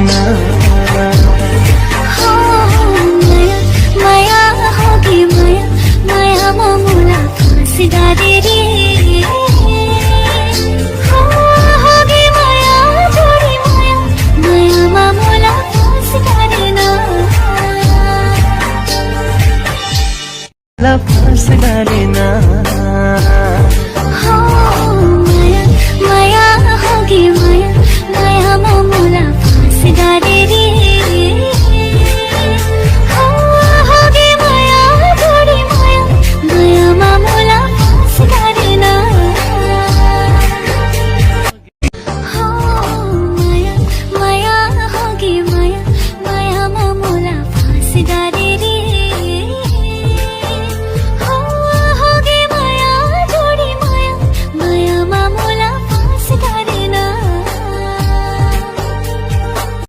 ना माया होगी माया माया मामूला फांसीदारी रे होगी माया जोड़ी माया माया मामूला फांसीदारी ना फांस डाले ना माया माया होगी माया माया मामूला फांसीदारी रे होगी माया जोड़ी माया माया मामूला फांसीदारी ना माया माया होगी माया माया मामूला फांसीदारी